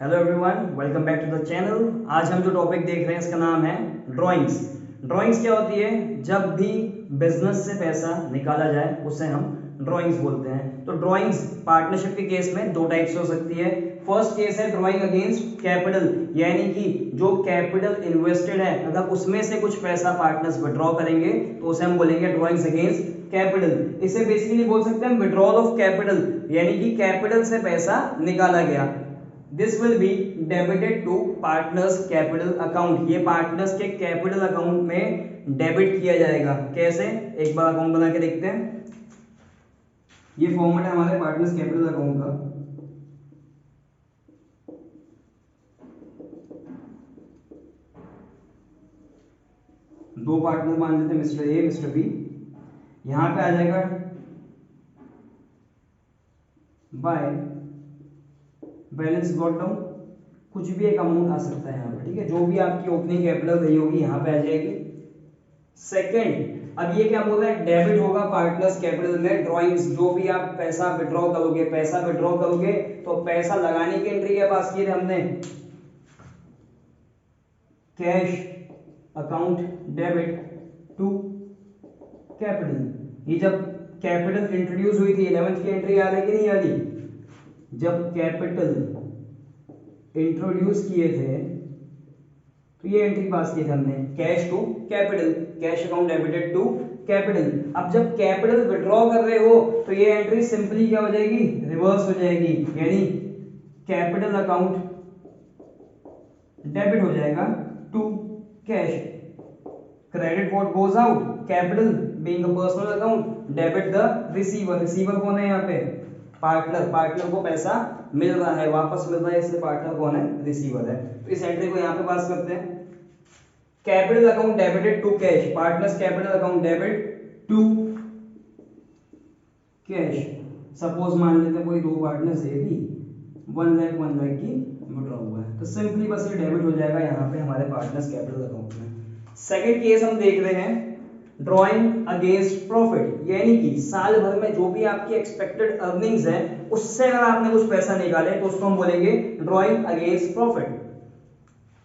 Hello everyone, welcome back to the channel. आज हम जो टॉपिक देख रहे हैं इसका नाम है ड्राइंग्स। ड्राइंग्स क्या होती है? जब भी बिजनेस से पैसा निकाला जाए उसे हम ड्राइंग्स बोलते हैं। तो ड्राइंग्स पार्टनरशिप के केस में दो टाइप्स हो सकती है। फर्स्ट केस है ड्राइंग अगेंस्ट कैपिटल, यानी कि जो कैपिटल इन्वेस्टेड है अगर उसमें से कुछ पैसा पार्टनर्स विड्रॉ करेंगे तो उसे हम बोलेंगे ड्राइंग्स अगेंस्ट कैपिटल। इसे बेसिकली बोल सकते हैं विड्रॉल ऑफ कैपिटल, यानी कि कैपिटल से पैसा निकाला गया। This will be debited to partners capital account। ये पार्टनर्स के कैपिटल अकाउंट में डेबिट किया जाएगा। कैसे? एक बार अकाउंट बना के देखते हैं। ये फॉर्मेट है हमारे पार्टनर्स कैपिटल अकाउंट का। दो पार्टनर मान लेते हैं, मिस्टर ए मिस्टर बी। यहां पे आ जाएगा बाय बैलेंस ब्रॉट डाउन, कुछ भी एक अमाउंट आ सकता है यहाँ पे, ठीक है। जो भी आपकी ओपनिंग कैपिटल रही होगी यहाँ पे आ जाएगी। सेकंड, अब ये क्या बोल रहा है? डेबिट होगा पार्टनर्स कैपिटल में ड्राइंग्स। जो भी आप पैसा विड्रॉ करोगे तो पैसा लगाने की एंट्री के पास की थी हमने cash account debit to capital. ये जब कैपिटल इंट्रोड्यूस हुई थी 11th की एंट्री याद है कि नहीं याद? जब कैपिटल इंट्रोड्यूस किए थे तो ये एंट्री पास की थी हमने, cash to capital, cash account debited to capital. अब जब कैपिटल विड्रॉ कर रहे हो तो ये एंट्री सिंपली क्या हो जाएगी? रिवर्स हो जाएगी, यानी कैपिटल अकाउंट डेबिट हो जाएगा to cash. Credit what goes out, capital being a personal account, debit the receiver. Receiver कौन है यहाँ पे? पार्टनर को पैसा मिल रहा है, वापस मिल रहा है, इसलिए पार्टनर कौन है? रिसीवर है। तो इस एंट्री को यहाँ पे पास करते हैं। Capital account debited to cash, partners capital account debit to cash. Suppose मान लेते हैं कोई दो पार्टनर्स है भी 1 लाख की विड्रॉ हुआ है, तो सिंपली बस ये डेबिट हो जाएगा यहाँ पे हमारे पार्टनर्स कैपिटल अकाउंट में। सेकेंड केस हम देख रहे हैं ड्रॉइंग अगेंस्ट प्रॉफिट, यानी कि साल भर में जो भी आपकी एक्सपेक्टेड अर्निंग्स है उससे अगर आपने कुछ पैसा निकाले तो उसको हम बोलेंगे drawing against profit.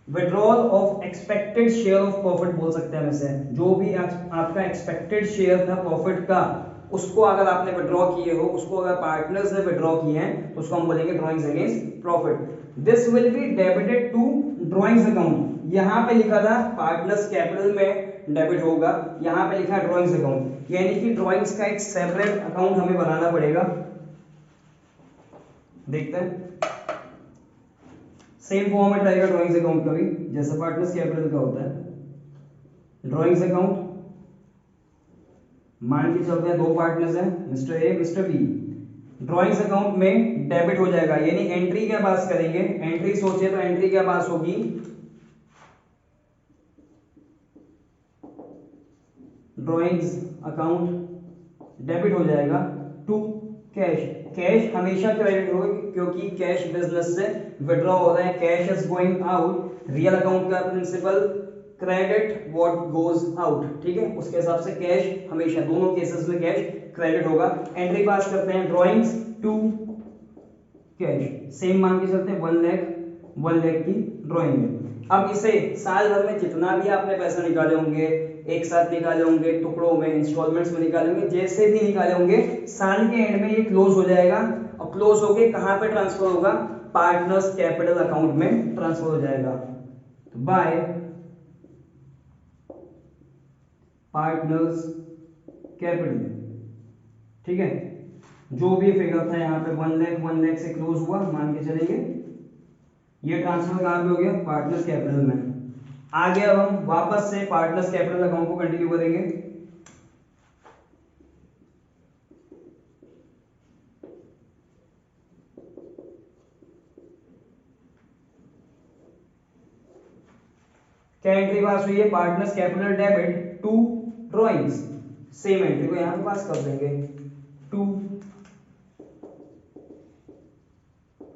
Withdrawal of expected share of profit बोल सकते हैं हम इसे। जो भी आपका एक्सपेक्टेड शेयर था प्रॉफिट का, उसको अगर आपने विड्रॉ किए हो, उसको अगर पार्टनर्स ने विड्रॉ किए हैं तो उसको हम बोलेंगे drawings against profit. This will be debited to drawings account. यहां पे लिखा था पार्टनर्स कैपिटल में डेबिट होगा, यहां पे लिखा है ड्रॉइंग्स अकाउंट, यानी कि ड्रॉइंग्स का एक सेपरेट अकाउंट हमें बनाना पड़ेगा। देखते हैं, सेम फॉर्मेट रहेगा ड्रॉइंग्स अकाउंट का भी जैसा पार्टनर्स कैपिटल का होता है। ड्रॉइंग्स अकाउंट मान के चलते हैं दो पार्टनर्स हैं, Mister A Mister B. Drawings account में डेबिट हो जाएगा, यानी एंट्री क्या पास करेंगे? एंट्री सोचे तो एंट्री क्या पास होगी? ड्रॉइंग्स अकाउंट डेबिट हो जाएगा टू कैश। कैश हमेशा क्रेडिट होगा क्योंकि कैश बिजनेस से विड्रॉ हो रहा है, cash is going out. Real account का principal credit what goes out, ठीक है। उसके हिसाब से कैश हमेशा दोनों केसेस में कैश क्रेडिट होगा। एंट्री पास करते हैं ड्रॉइंग्स टू कैश, सेम मान के चलते हैं 1 लाख की ड्रॉइंग में। अब इसे साल भर में जितना भी आपने पैसा निकाले होंगे, एक साथ निकाले होंगे, टुकड़ों में, इंस्टॉलमेंट्स में निकाले होंगे, जैसे भी निकाले होंगे, साल के एंड में ये क्लोज हो जाएगा। और क्लोज होके कहां पे ट्रांसफर होगा? पार्टनर्स कैपिटल अकाउंट में ट्रांसफर हो जाएगा। तो बाय पार्टनर्स कैपिटल, ठीक है। जो भी फिगर था यहाँ पे 1 लाख से क्लोज हुआ मान के चलेंगे, ये ट्रांसफर कहां पे हो गया? पार्टनर्स कैपिटल में। आगे अब हम वापस से पार्टनर्स कैपिटल अकाउंट को कंटिन्यू करेंगे। क्या एंट्री पास हुई है? Partners capital debit to drawings. Same entry को यहां पे पास कर देंगे टू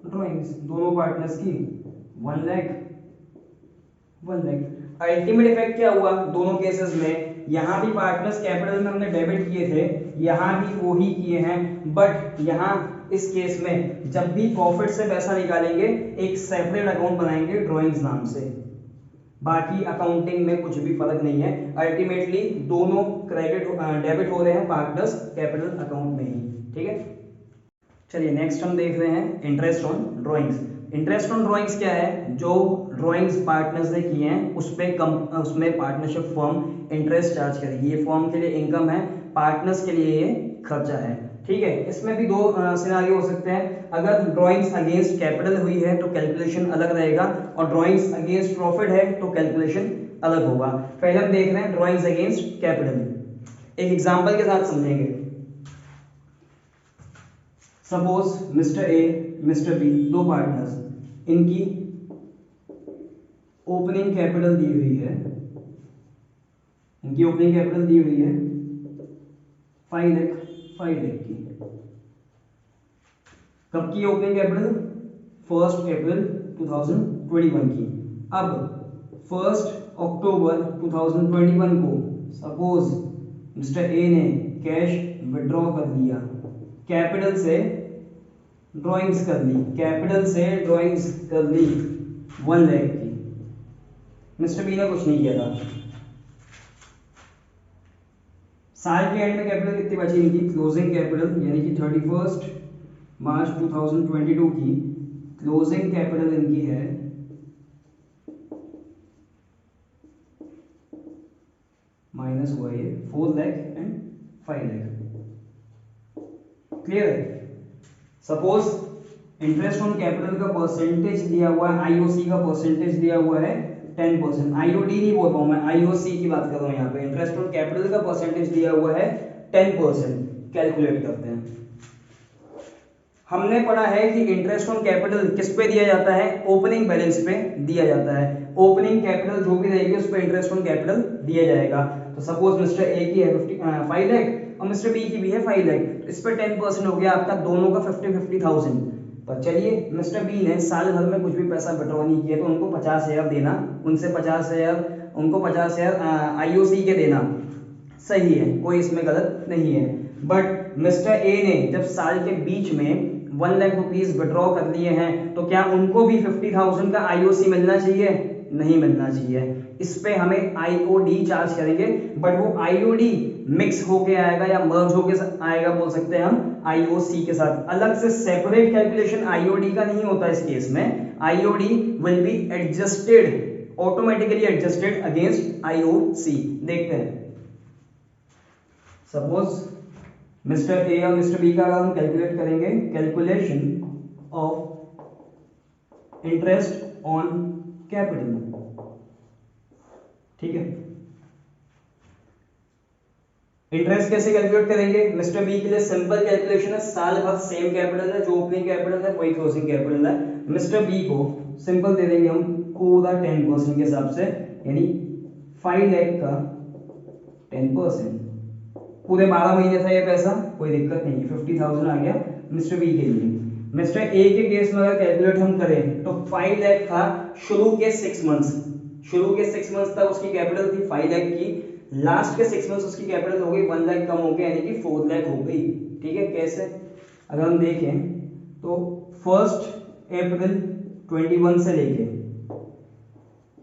ड्रॉइंग्स। दोनों पार्टनर्स की 1 लाख। अल्टीमेट इफेक्ट क्या हुआ दोनों केसेस में? यहां भी पार्टनर्स कैपिटल में हमने डेबिट किए थे, यहां भी वो ही किए हैं, बट यहां इस केस में जब भी प्रॉफिट से पैसा निकालेंगे एक सेपरेट अकाउंट बनाएंगे ड्राइंग्स नाम से। बाकी अकाउंटिंग में कुछ भी फर्क नहीं है, अल्टीमेटली दोनों क्रेडिट डेबिट हो रहे हैं पार्टनर्स कैपिटल अकाउंट में ही। ठीक है, चलिए नेक्स्ट हम देख रहे हैं interest on drawings. Interest on drawings क्या है, जो ड्राइंग्स पार्टनर्स ने किए हैं उसमें पार्टनरशिप फर्म इंटरेस्ट चार्ज करेगी। ये फर्म के लिए इनकम है, पार्टनर्स के लिए ये खर्चा है। ठीक है, इसमें भी दो सिनारियो हो सकते हैं। अगर ड्राइंग्स अगेंस्ट कैपिटल हुई है तो कैलकुलेशन अलग रहेगा, और ड्राइंग्स अगेंस्ट प्रॉफिट है तो कैलकुलेशन अलग होगा। पहले हम देख रहे हैं ड्राइंग्स अगेंस्ट कैपिटल, एक एग्जांपल के साथ समझेंगे। Suppose Mister A Mister B दो पार्टनर्स, इनकी ओपनिंग कैपिटल दी हुई है, इनकी ओपनिंग कैपिटल दी हुई है 5 लाख की। कब की ओपनिंग कैपिटल, 1 अप्रैल 2021 की। अब 1 अक्टूबर 2021 को सपोज मिस्टर ए ने कैश विड्रॉ कर लिया, कैपिटल से ड्राइंग्स कर ली, कैपिटल से ड्राइंग्स कर ली 1 लाख की। मिस्टर बी ने कुछ नहीं किया था। साल के एंड में कैपिटल कितनी बची इनकी, क्लोजिंग कैपिटल यानी कि 31 मार्च 2022 की क्लोजिंग कैपिटल इनकी है माइनस हुआ ये 4 लाख एंड 5 लाख। क्लियर है। सपोज इंटरेस्ट ऑन कैपिटल का परसेंटेज दिया हुआ है, आईओसी का परसेंटेज दिया हुआ है 10%। आईओडी नहीं बोल रहा हूं मैं, आईओसी की बात कर रहा हूं यहाँ पे। इंटरेस्ट ऑन कैपिटल का परसेंटेज दिया हुआ है 10%। कैलकुलेट करते हैं। हमने पढ़ा है कि इंटरेस्ट ऑन कैपिटल किस पे दिया जाता है, ओपनिंग बैलेंस पे दिया जाता है। ओपनिंग कैपिटल जो भी रहेगी उस पर इंटरेस्ट ऑन कैपिटल दिया जाएगा। तो सपोज मिस्टर ए की है 5 लाख और मिस्टर बी की भी है 5 लाख, इस पर 10% हो गया आपका, दोनों का 50,000। पर चलिए मिस्टर बी ने साल भर में कुछ भी पैसा विड्रॉ नहीं किया तो उनको 50,000 देना, उनसे 50,000 उनको 50,000 आईओसी के देना सही है, कोई इसमें गलत नहीं है। बट मिस्टर ए ने जब साल के बीच में 1 लाख रुपीस विड्रॉ कर लिए हैं तो क्या उनको भी 50,000 का आईओसी मिलना चाहिए? नहीं मिलना चाहिए। इस पे हमें आईओडी चार्ज करेंगे, बट वो आईओडी मिक्स होके आएगा या मर्ज होके आएगा, बोल सकते हैं हम आईओसी के साथ। अलग से सेपरेट कैलकुलेशन आईओडी का नहीं होता इस केस में। IOD will be adjusted, automatically adjusted against IOC. देखते हैं। सपोज मिस्टर ए और मिस्टर बी का अगर हम कैलकुलेट करेंगे, calculation of interest on capital. ठीक है, इंटरेस्ट कैसे कैलकुलेट करेंगे? मिस्टर बी के लिए सिंपल कैलकुलेशन है, साल भर सेम कैपिटल है, जो ओपनिंग कैपिटल है वही क्लोजिंग कैपिटल है। मिस्टर बी को सिंपल दे देंगे हम पूरा 10% के हिसाब से, यानी 5 लाख का 10%। पूरे 12 महीने था ये पैसा, कोई दिक्कत नहीं, 50,000 आ गया मिस्टर बी के लिए। मिस्टर ए के केस में अगर कैलकुलेट हम करें तो 5 लाख था शुरू के 6 मंथ्स, शुरू के 6 मंथ्स तक उसकी कैपिटल थी 5 लाख की, लास्ट के 6 मंथ्स उसकी कैपिटल हो गई 1 लाख कम हो गया, यानी कि 4 लाख हो गई। ठीक है, कैसे? अगर हम देखें तो 1 अप्रैल 21 से लेके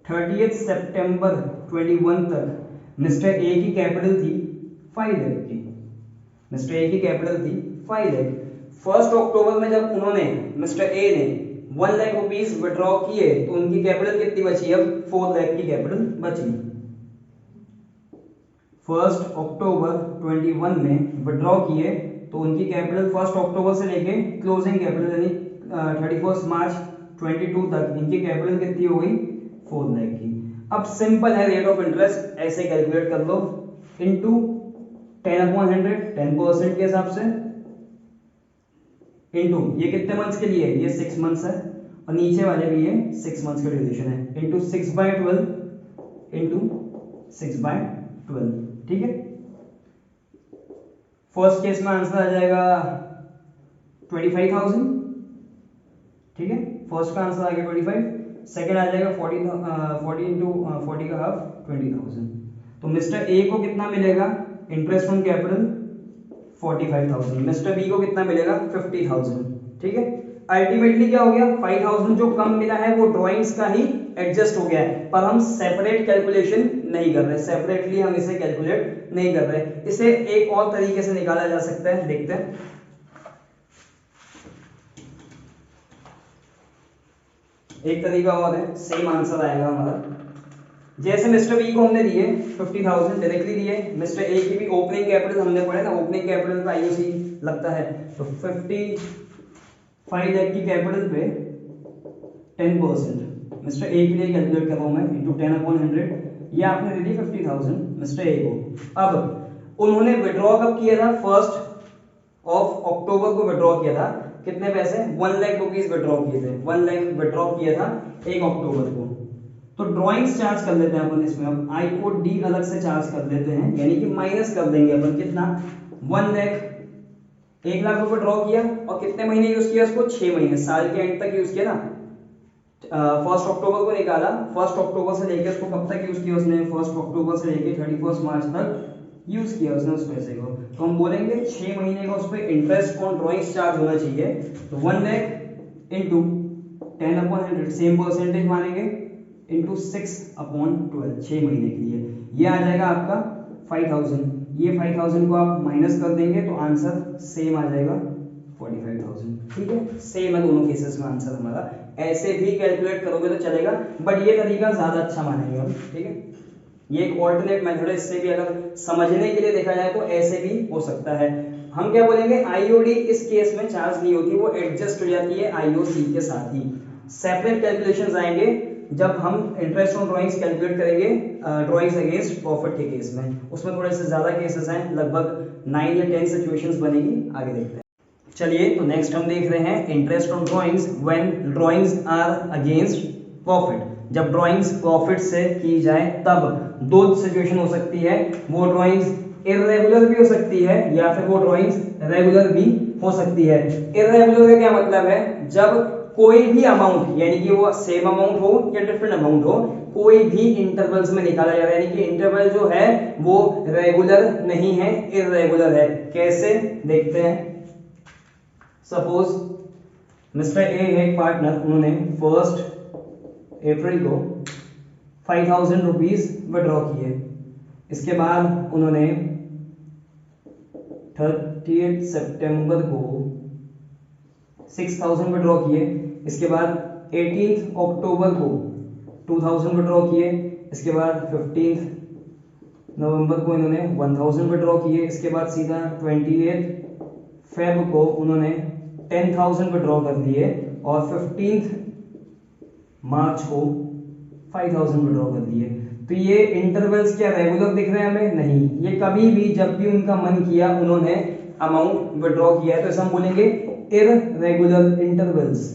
30 सितंबर 21 तक मिस्टर ए की कैपिटल थी 5 लाख की, मिस्टर ए की कैपिटल थी 5 लाख। 1 अक्टूबर में जब उन्होंने मिस्टर ए ने 1 लाख रुपीस विड्रॉ किए तो उनकी कैपिटल कितनी बची? अब 4 लाख की कैपिटल बची। 1 अक्टूबर 21 में विड्रॉ किए तो उनकी कैपिटल 1 अक्टूबर से लेके क्लोजिंग कैपिटल यानी 31 मार्च 22 तक इनकी कैपिटल कितनी हो गई? 4 लाख की। अब सिंपल है, रेट ऑफ इंटरेस्ट ऐसे कैलकुलेट कर लो, इनटू 10/100 10% के हिसाब से, इनटू ये कितने मंथ्स के लिए? ये 6 मंथ्स है, और नीचे वाले भी ये 6 मंथ्स का ड्यूरेशन है, इनटू 6/12 इनटू 6/12। ठीक है, फर्स्ट केस में आंसर आ जाएगा 25,000। ठीक है, फर्स्ट का आंसर आ गया 25, सेकंड आ जाएगा 40 इंटू 40 का हाफ 20,000। तो मिस्टर ए को कितना मिलेगा interest on capital? 45,000, Mister B को कितना मिलेगा 50,000। ठीक है, अल्टीमेटली क्या हो गया 5,000 जो कम मिला है वो ड्राइंग्स का ही एडजस्ट हो गया है, पर हम सेपरेट कैलकुलेशन नहीं कर रहे, सेपरेटली हम इसे कैलकुलेट नहीं कर रहे। इसे एक और तरीके से निकाला जा सकता है, देखते हैं। एक तरीका और है, सेम आंसर आएगा हमारा। जैसे मिस्टर बी को हमने दिए 50,000 डायरेक्टली दिए, मिस्टर ए की भी ओपनिंग कैपिटल हमने पढ़े ना, ओपनिंग कैपिटल का आईओसी लगता है, तो 55 लाख की कैपिटल पे 10% मिस्टर ए के लिए कैलकुलेट कर रहा हूं मैं, इंटू 10/100, ये आपने दे दी 50,000 मिस्टर ए को। अब उन्होंने विड्रॉ कब किया था, 1 अक्टूबर को विड्रॉ किया था, कितने पैसे 1 लाख रुपीस विड्रॉ किए थे, 1 लाख विड्रॉ किया था 1 अक्टूबर को। तो ड्राइंग्स चार्ज कर लेते हैं अपन इसमें, अब आई को डी अलग से चार्ज कर देते हैं, यानी कि माइनस कर देंगे अपन, कितना 1 लाख, 1 लाख रुपए ड्रॉ किया और कितने महीने यूज किया उसको, 6 महीने, साल के एंड तक यूज किया ना। 1 अक्टूबर को निकाला, 1 अक्टूबर से लेकर उसको कब तक यूज किया उसने, 1 अक्टूबर से लेकर 31 मार्च तक यूज किया उसने उस पैसे को। तो हम बोलेंगे 6 महीने का उस पर इंटरेस्ट ऑन ड्राइंग्स चार्ज होना चाहिए, तो 1 लाख इंटू 10/100 सेम परसेंटेज मानेंगे, इंटू 6/12 6 महीने के लिए, ये आ जाएगा आपका 5,000। ये 5,000 को आप माइनस कर देंगे तो आंसर सेम आ जाएगा 45,000। ठीक है, सेम है दोनों केसेस में आंसर हमारा, ऐसे भी कैलकुलेट करोगे तो चलेगा, बट ये तरीका ज्यादा अच्छा मानेंगे हम। ठीक है, ये एक ऑल्टरनेट मेथड है, इससे भी अगर समझने के लिए देखा जाए तो ऐसे भी हो सकता है। हम क्या बोलेंगे, आईओडी इस केस में चार्ज नहीं होती, वो एडजस्ट हो जाती है आईओसी के साथ ही। सेपरेट कैलकुलेशंस आएंगे जब हम इंटरेस्ट ऑन ड्राइंग्स कैलकुलेट करेंगे ड्राइंग्स अगेंस्ट प्रॉफिट के केस में, उसमें थोड़े से ज्यादा केसेस हैं, लगभग 9 या 10 सिचुएशंस बनेगी, आगे देखते हैं। चलिए, तो नेक्स्ट हम देख रहे हैं interest on drawings when drawings are against profit. जब ड्राइंग्स प्रॉफिट से की जाए तब दो सिचुएशन हो सकती है, वो ड्राइंग्स इररेगुलर भी हो सकती है या फिर वो ड्राइंग्स रेगुलर भी हो सकती है। इररेगुलर का क्या मतलब है, जब कोई भी अमाउंट, यानी कि वो सेम अमाउंट हो या डिफरेंट अमाउंट हो, कोई भी इंटरवल्स में निकाला जा रहा है, यानी कि इंटरवल जो है वो रेगुलर नहीं है, इररेगुलर है। कैसे, देखते हैं। सपोज मिस्टर ए है एक पार्टनर, उन्होंने 1 अप्रैल को 5,000 रुपीज विड्रॉ किए, इसके बाद उन्होंने 30 सितंबर को 6,000 विड्रॉ किए, इसके बाद 18 अक्टूबर को 2,000 विड्रॉ किए, इसके बाद 15 नवंबर को इन्होंने 1,000 विड्रॉ किए, इसके बाद सीधा 28 फेब को उन्होंने 10,000 विड्रॉ कर दिए और 15 मार्च को 5,000 विड्रॉ कर दिए। तो ये इंटरवल्स क्या रेगुलर दिख रहे हैं हमें? नहीं, ये कभी भी जब भी उनका मन किया उन्होंने अमाउंट विड्रॉ किया है, तो ऐसा हम बोलेंगे इररेगुलर इंटरवल्स।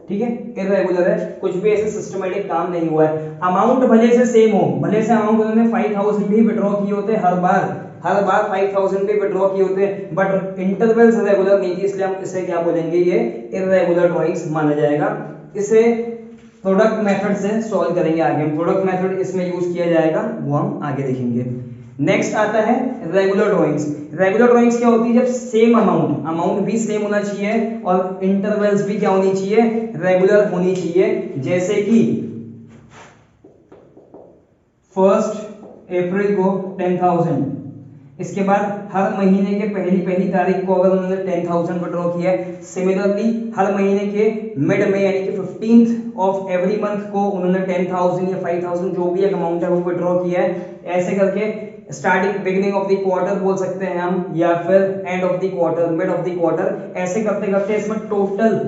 ठीक है, इररेगुलर है, कुछ भी ऐसे सिस्टमैटिक काम नहीं हुआ है। अमाउंट भले से सेम हो, भले से अमाउंट उन्होंने 5,000 भी विड्रॉ किए होते हर बार 5,000 भी विड्रॉ किए होते, बट इंटरवल्स रेगुलर नहीं थी, इसलिए हम इसे क्या बोलेंगे, ये इररेगुलर ड्राइंग्स माना जाएगा। इसे प्रोडक्ट मेथड से सॉल्व करेंगे आगे, प्रोडक्ट मेथड इसमें यूज किया जाएगा, वो हम आगे देखेंगे। नेक्स्ट आता है रेगुलर ड्राइंग्स। रेगुलर ड्राइंग्स क्या होती है, जब सेम अमाउंट भी सेम होना चाहिए और इंटरवल्स भी क्या होनी चाहिए, रेगुलर होनी चाहिए। जैसे कि 1 अप्रैल को 10,000, इसके बाद हर महीने के पहली तारीख को अगर उन्होंने 10,000 विड्रॉ किया है, सिमिलरली हर महीने के मिड में यानी कि 15th ऑफ एवरी मंथ को उन्होंने 10,000 या 5,000 जो भी एक अमाउंट है वो विड्रॉ किया है। ऐसे करके starting beginning of the quarter बोल सकते हैं हम, या फिर end of the quarter, mid of the quarter, ऐसे करते करते इसमें टोटल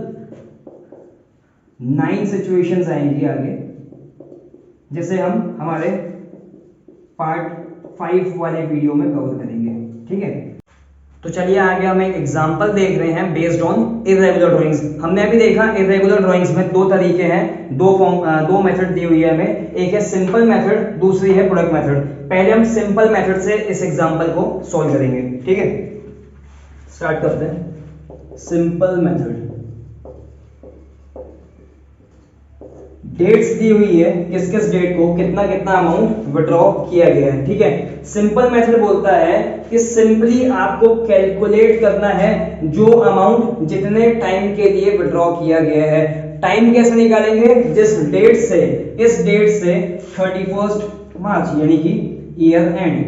9 सिचुएशंस आएंगी आगे, जिसे हम हमारे पार्ट 5 वाले वीडियो में कवर करेंगे। ठीक है, तो चलिए आगे हम एक एग्जांपल देख रहे हैं बेस्ड ऑन इररेगुलर ड्राइंग्स। हमने अभी देखा इररेगुलर ड्राइंग्स में 2 तरीके हैं, 2 मेथड दी हुई है हमें, एक है सिंपल मेथड, दूसरी है प्रोडक्ट मेथड। पहले हम सिंपल मेथड से इस एग्जांपल को सॉल्व करेंगे। ठीक है, स्टार्ट करते हैं। सिंपल मेथड, डेट्स दी हुई है, किस किस डेट को कितना कितना अमाउंट विड्रॉ किया गया है। ठीक है, सिंपल मेथड बोलता है कि सिंपली आपको कैलकुलेट करना है जो अमाउंट जितने टाइम के लिए विड्रॉ किया गया है। टाइम कैसे निकालेंगे, जिस डेट से, इस डेट से 31 मार्च यानी कि ईयर एंड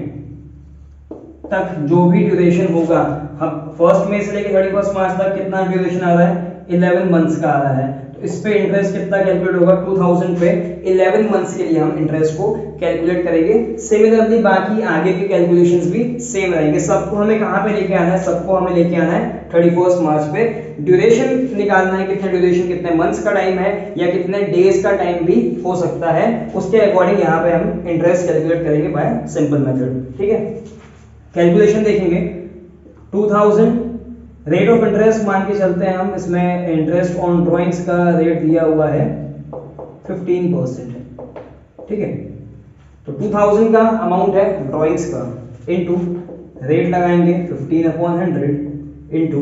तक जो भी ड्यूरेशन होगा, हम 1 मई से लेकर 31 मार्च तक कितना ड्यूरेशन आ रहा है, 11 मंथ्स का आ रहा है। तो इस पे इंटरेस्ट कितना कैलकुलेट होगा, 2000 पे 11 मंथ्स के लिए हम इंटरेस्ट को कैलकुलेट करेंगे। सिमिलरली बाकी आगे के कैलकुलेशंस भी सेम रहेंगे। सबको हमें कहां पे लेके आना है, सबको हमें लेके आना है 31 मार्च पे। ड्यूरेशन निकालना है, कितने ड्यूरेशन, कितने मंथ्स का टाइम है या कितने डेज का टाइम भी हो सकता है, उसके अकॉर्डिंग यहाँ पे हम इंटरेस्ट कैलकुलेट करेंगे बाय सिंपल मेथड। ठीक है, कैलकुलेशन देखेंगे। 2000 रेट ऑफ इंटरेस्ट मान के चलते हैं हम, इसमें इंटरेस्ट ऑन ड्राइंग्स का रेट दिया हुआ है 15%। ठीक है, तो 2000 का अमाउंट है ड्राइंग्स का, इनटू रेट लगाएंगे 15/100 इनटू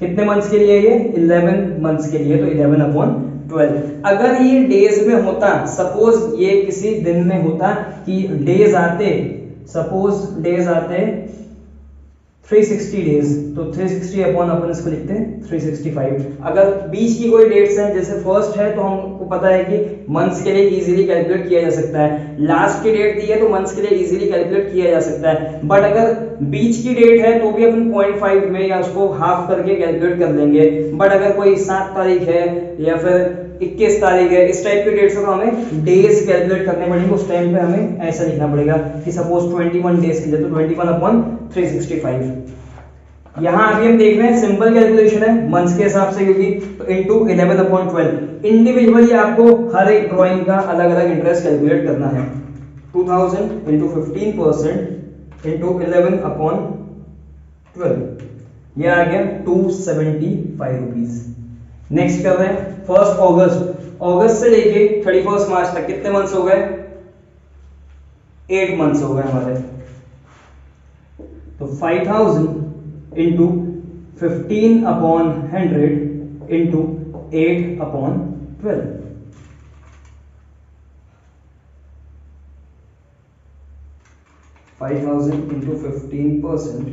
कितने मंथ्स के लिए, ये 11 मंथ्स के लिए, तो 11/12। अगर ये डेज में होता, सपोज ये किसी दिन में होता कि डेज आते, सपोज डेज आते 360 डेज, तो 360 अपॉन अपन इसको लिखते हैं 365। अगर बीच की कोई डेट्स हैं, जैसे फर्स्ट है तो हमको पता है कि मंथ्स के लिए इजीली कैलकुलेट किया जा सकता है, लास्ट की डेट दी है तो मंथ्स के लिए इजीली कैलकुलेट किया जा सकता है। बट अगर बीच की डेट है तो भी अपन 0.5 में या उसको हाफ करके कैलकुलेट कर लेंगे। बट अगर कोई 7 तारीख है या फिर 21 तारीख है, इस टाइप की डेट से तो हमें डेज कैलकुलेट करने पड़ेंगे। उस टाइम पे हमें ऐसा लिखना पड़ेगा कि सपोज 21 डेज के लिए, तो 21/365। यहाँ अभी हम देख रहे हैं सिंपल कैलकुलेशन है मंथ्स के हिसाब से, क्योंकि तो इनटू 11/12। इंडिविजुअली आपको हर एक ड्राइंग का अलग अलग इंटरेस्ट कैलकुलेट करना है। 2000 इंटू 15% इंटू 11/12, यह आ गया 275 रुपीज। नेक्स्ट कर रहे हैं 1 अगस्त, अगस्त से लेके 31 मार्च तक कितने मंथ्स हो गए, 8 मंथ्स हो गए हमारे। तो 5000 इंटू 15/100 इंटू 8/12, 5000 इंटू 15%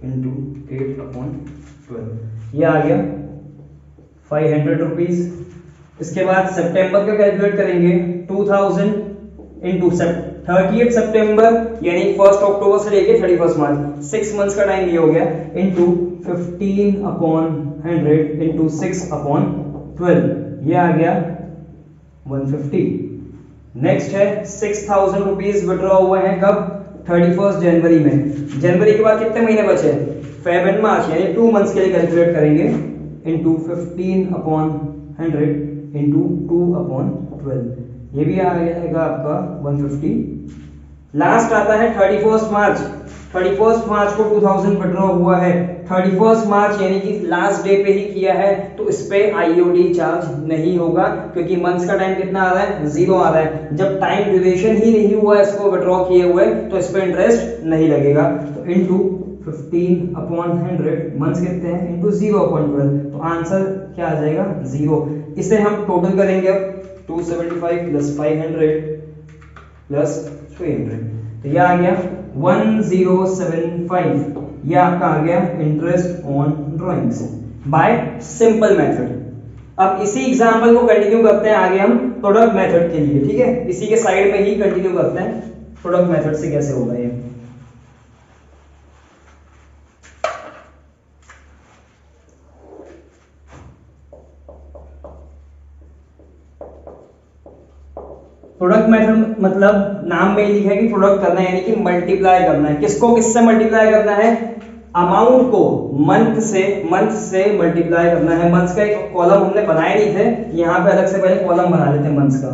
इंटू 8/12, यह आ गया 500 रुपीज। इसके बाद सितंबर का कैलकुलेट करेंगे। 2000 इंटू 30 सितंबर यानी 1 अक्टूबर से लेके 31 मार्च, 6 मंथ्स का टाइम ये हो गया, इंटू 15/100 इंटू 6/12, ये आ गया 150। नेक्स्ट है 6000 रुपीज विड्रॉ हुए हैं कब, 31 जनवरी में। जनवरी के बाद कितने महीने बचे, फेब एंड मार्च, यानी 2 मंथ्स के लिए कैलकुलेट करेंगे, इंटू 15/100 इंटू 2/12, ये भी आ जाएगा आपका 150। लास्ट आता है 31 मार्च। 31 मार्च को 2000 विड्रॉ हुआ है, 31 मार्च यानी कि लास्ट डे पे ही किया है, तो इस पे आईओडी चार्ज नहीं होगा, क्योंकि मंथ्स का टाइम कितना आ रहा है, 0 आ रहा है। जब टाइम ड्यूरेशन ही नहीं हुआ इसको विड्रॉ किए हुए, तो इस पे इंटरेस्ट नहीं लगेगा। तो इंटू 15/100, मंथ्स कितने हैं, इंटू 0/12, तो आंसर क्या आ जाएगा, 0। इसे हम टोटल करेंगे अब, 275 प्लस 500 प्लस 300, तो यह आ गया 1075। यह आपका आ गया interest on drawings bye simple method. अब इसी एग्जांपल को कंटिन्यू करते हैं आगे हम प्रोडक्ट मेथड के लिए। ठीक है, इसी के साइड में ही कंटिन्यू करते हैं प्रोडक्ट मेथड से कैसे होगा ये। प्रोडक्ट मेथड मतलब नाम में ही लिखा है कि प्रोडक्ट करना है, यानी कि मल्टीप्लाई करना है। किसको किससे मल्टीप्लाई करना है, अमाउंट को मंथ से मल्टीप्लाई करना है। मंथ्स का एक कॉलम हमने बनाए नहीं थे, यहाँ पे अलग से पहले कॉलम बना लेते हैं मंथ्स का।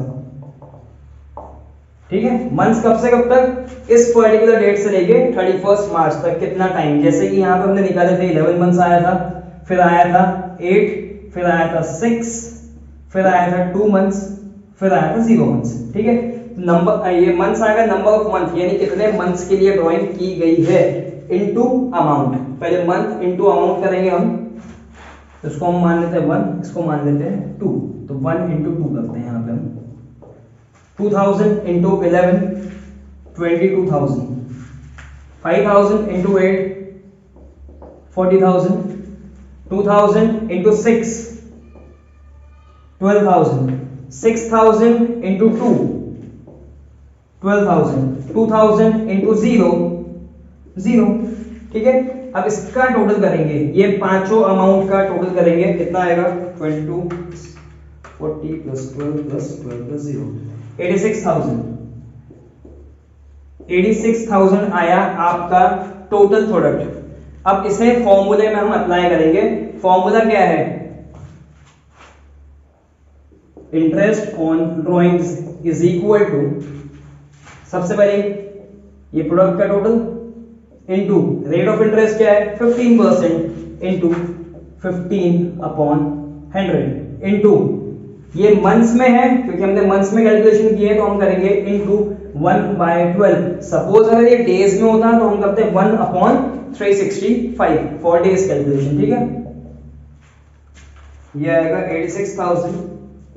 ठीक है, मंथ्स कब से कब तक, इस पर्टिकुलर डेट से लेके 31 मार्च तक कितना टाइम, जैसे कि यहाँ पे हमने निकाले थे 11 मंथ्स आया था, फिर आया था 8, फिर आया था 6, फिर आया था 2 मंथ्स, फिर आया था 0 मंथ्स। ठीक है, नंबर ये मंथ्स आएगा नंबर ऑफ मंथ, यानी कितने मंथ्स के लिए ड्राइंग की गई है, इनटू अमाउंट। पहले मंथ इनटू अमाउंट करेंगे हम, तो इसको हम मान लेते हैं 1, इसको मान लेते हैं 2, तो 1 इंटू 2 करते हैं यहाँ पे हम। 2000 into 11 22,000, 5000 into 8 40,000, 2000 into 6 12,000, 6000 into 2 12,000, 2000 into 0 0। ठीक है, अब इसका टोटल करेंगे, ये पांचों अमाउंट का टोटल करेंगे, कितना आएगा 22 40 प्लस 12 प्लस 12 प्लस 0 86,000 आया आपका टोटल प्रोडक्ट। अब इसे फॉर्मूले में हम अप्लाई करेंगे। फॉर्मूला क्या है? Interest on drawings is equal to, सबसे पहले ये प्रोडक्ट का total into rate of interest क्या है 15% इनटू 15/100 इनटू ये मंथ्स में है, क्योंकि हमने मंथ्स में कैलकुलेशन की है, तो हम करेंगे इनटू 1/12। सपोज अगर ये डेज में होता तो हम करते हैं 1/365 फॉर डेज कैलकुलेशन। ठीक है, ये आएगा 86,000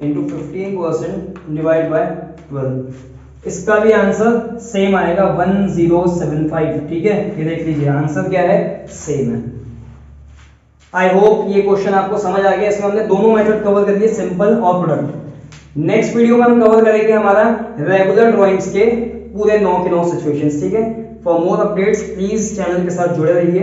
इंटू 15% डिवाइड बाय 12। इसका भी आंसर सेम आएगा 1075। ठीक है, ये देख लीजिए आंसर क्या है, सेम है। आई होप ये क्वेश्चन आपको समझ आ गया। इसमें हमने दोनों मेथड कवर कर लिए, सिंपल और प्रोडक्ट। नेक्स्ट वीडियो में हम कवर करेंगे हमारा रेगुलर ड्राइंग्स के पूरे 9 के 9 सिचुएशंस। ठीक है, for more updates please channel के साथ जुड़े रहिए।